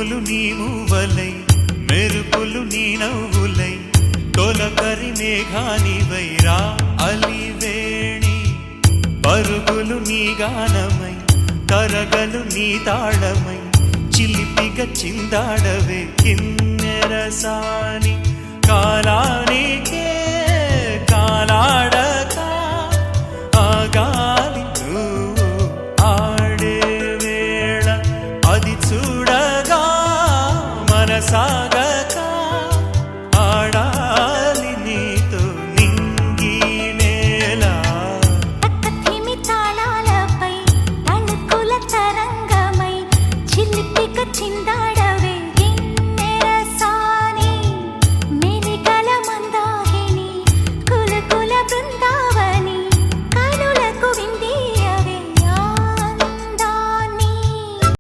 ఉరుములు నీ మూవలై మెరుపులు నీ నవ్వులై తొలకరి మేఘానివై రా అలివేణి పరుగులు నీ గానమై తరగలు నీ తాళమై చిలిపిగా చిందాడవే కిన్నెరసాని కాలానికే కాలాడక ఆగాలి నువ్వు ఆడే వేళ అది చూడగా మనసాగక ఆడాలి నీతో నింగి నేల తక్కతిమి తాళాలపై తణుకుల తరంగమై చిలిపిక చిందా